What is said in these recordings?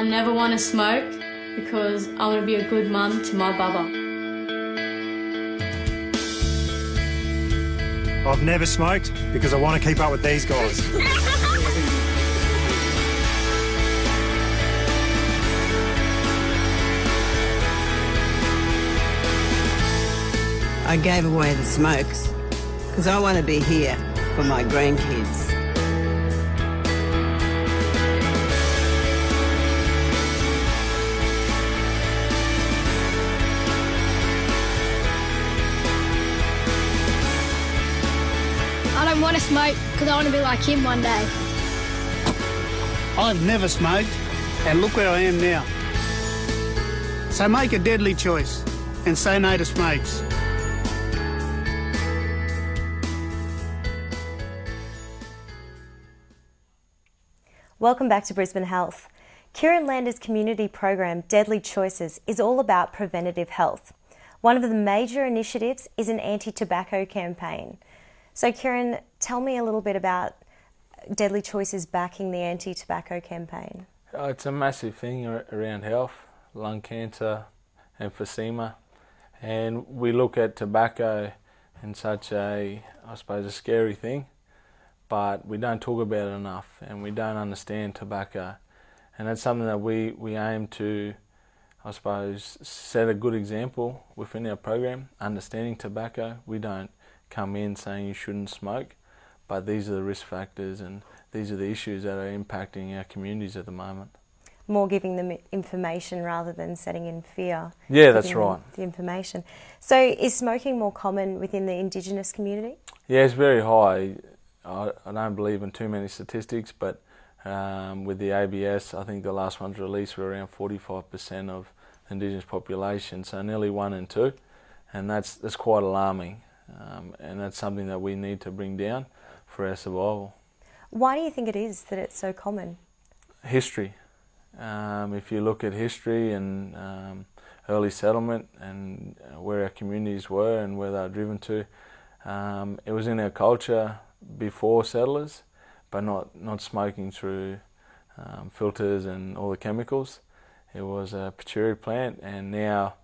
never want to smoke because I want to be a good mum to my bubba. I've never smoked because I want to keep up with these guys. I gave away the smokes because I want to be here for my grandkids. I don't want to smoke because I want to be like him one day. I've never smoked, and look where I am now. So make a deadly choice and say no to smokes. Welcome back to Brisbane Health. Keiron Lander's community program, Deadly Choices, is all about preventative health. One of the major initiatives is an anti-tobacco campaign. So Keiron, tell me a little bit about Deadly Choices backing the anti-tobacco campaign. It's a massive thing around health, lung cancer, emphysema, and we look at tobacco in such a, I suppose, a scary thing, but we don't talk about it enough and we don't understand tobacco. And that's something that we aim to, I suppose, set a good example within our program, understanding tobacco. We don't come in saying you shouldn't smoke, but these are the risk factors and these are the issues that are impacting our communities at the moment. More giving them information rather than setting in fear. Yeah, that's right. The information. So is smoking more common within the Indigenous community? Yeah, it's very high. I don't believe in too many statistics, but with the ABS, I think the last ones released were around 45% of Indigenous population, so nearly 1 in 2, and that's quite alarming. And that's something that we need to bring down for our survival. Why do you think it is that it's so common? History. If you look at history and early settlement and where our communities were and where they were driven to, it was in our culture before settlers, but not smoking through filters and all the chemicals. It was a patchouli plant, and now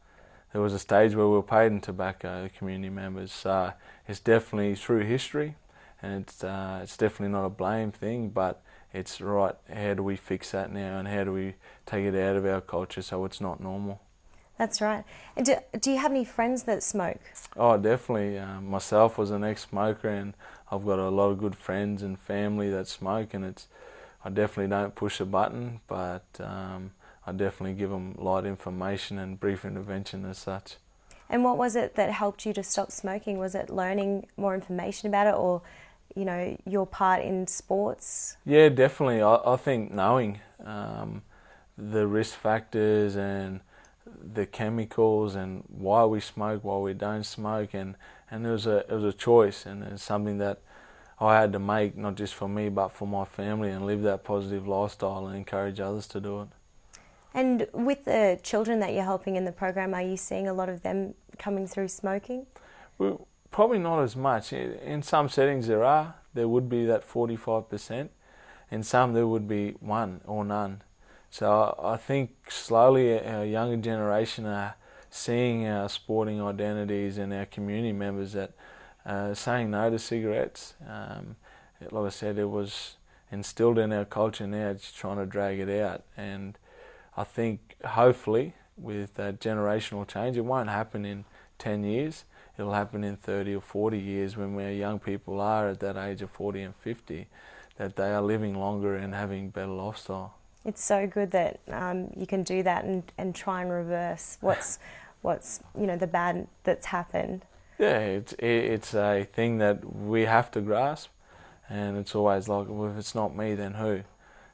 there was a stage where we were paid in tobacco, the community members. So it's definitely through history, and it's definitely not a blame thing, but it's right, how do we fix that now and how do we take it out of our culture so it's not normal? That's right. And do you have any friends that smoke? Oh, definitely. Myself was an ex-smoker, and I've got a lot of good friends and family that smoke, and I definitely don't push a button, but I definitely give them light information and brief intervention as such. And what was it that helped you to stop smoking? Was it learning more information about it, or your part in sports? Yeah, definitely. I think knowing the risk factors and the chemicals and why we smoke, why we don't smoke, and it was a choice, and it's something that I had to make, not just for me but for my family, and live that positive lifestyle and encourage others to do it. And with the children that you're helping in the program, are you seeing a lot of them coming through smoking? Well, probably not as much. In some settings there would be that 45%. In some there would be one or none. So I think slowly our younger generation are seeing our sporting identities and our community members that saying no to cigarettes. Like I said, it was instilled in our culture, now it's trying to drag it out. And I think hopefully with that generational change, it won't happen in 10 years, it'll happen in 30 or 40 years when our young people are at that age of 40 and 50, that they are living longer and having better lifestyle. It's so good that you can do that and try and reverse what's the bad that's happened. Yeah, it's a thing that we have to grasp, and it's always like, well, if it's not me, then who?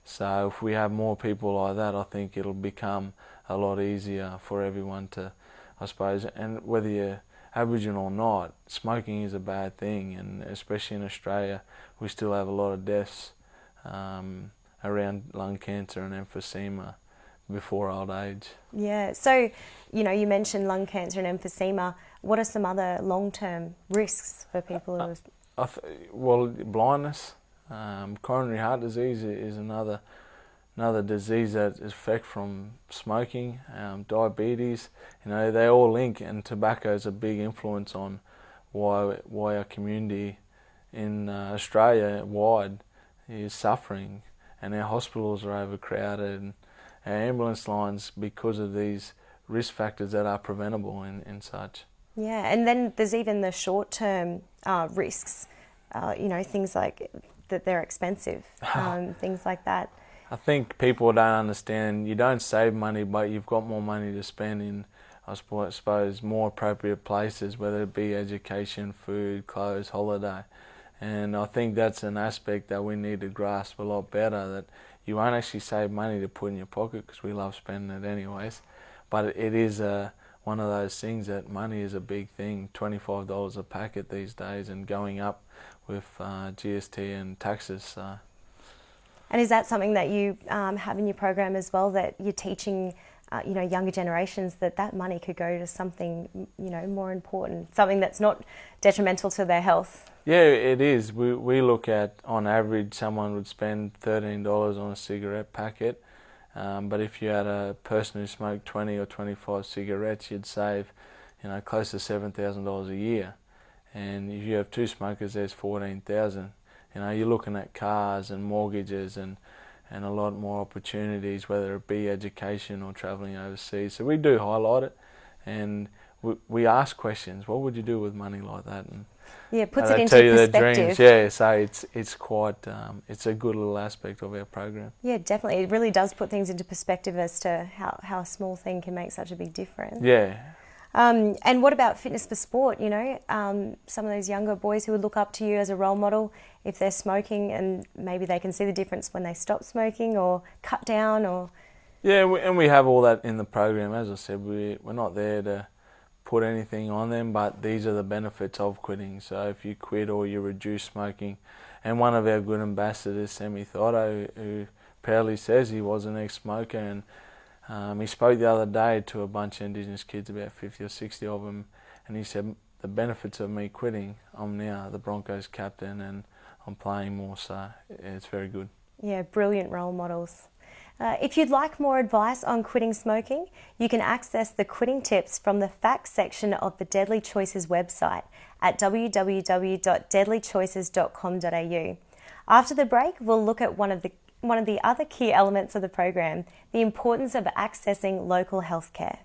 So if we have more people like that, I think it'll become a lot easier for everyone to, I suppose, and whether you're Aboriginal or not, smoking is a bad thing, and especially in Australia, we still have a lot of deaths around lung cancer and emphysema before old age. Yeah, so you mentioned lung cancer and emphysema. What are some other long-term risks for people who well, blindness, coronary heart disease is another another disease that is affect from smoking, diabetes. You know, they all link, and tobacco is a big influence on why our community in Australia wide is suffering, and our hospitals are overcrowded, and our ambulance lines because of these risk factors that are preventable and such. Yeah, and then there's even the short-term risks, you know, things like that they're expensive, things like that. I think people don't understand, you don't save money, but you've got more money to spend in, I suppose, more appropriate places, whether it be education, food, clothes, holiday. And I think that's an aspect that we need to grasp a lot better, that you won't actually save money to put in your pocket, because we love spending it anyways. But it is one of those things that money is a big thing, $25 a packet these days, and going up with GST and taxes. So. And is that something that you have in your program as well, that you're teaching you know, younger generations that money could go to something, you know, more important, something that's not detrimental to their health? Yeah, it is. We look at, on average, someone would spend $13 on a cigarette packet, but if you had a person who smoked 20 or 25 cigarettes, you'd save, you know, close to $7,000 a year. And if you have two smokers, there's $14,000. You know, you're looking at cars and mortgages and a lot more opportunities, whether it be education or travelling overseas. So we do highlight it, and we ask questions. What would you do with money like that? And yeah, it puts it they into tell you perspective. their dreams. Yeah, so it's quite it's a good little aspect of our program. Yeah, definitely. It really does put things into perspective as to how a small thing can make such a big difference. Yeah. And what about fitness for sport? You know, some of those younger boys who would look up to you as a role model, if they're smoking, and maybe they can see the difference when they stop smoking or cut down, or... Yeah, and we have all that in the program. As I said, we're not there to put anything on them, but these are the benefits of quitting. So if you quit or you reduce smoking, and one of our good ambassadors, Sammy Thotto, who proudly says he was an ex-smoker, and he spoke the other day to a bunch of Indigenous kids, about 50 or 60 of them, and he said, the benefits of me quitting, I'm now the Broncos captain and I'm playing more, so it's very good. Yeah, brilliant role models. If you'd like more advice on quitting smoking, you can access the quitting tips from the facts section of the Deadly Choices website at www.deadlychoices.com.au. After the break, we'll look at one of the other key elements of the program, the importance of accessing local healthcare.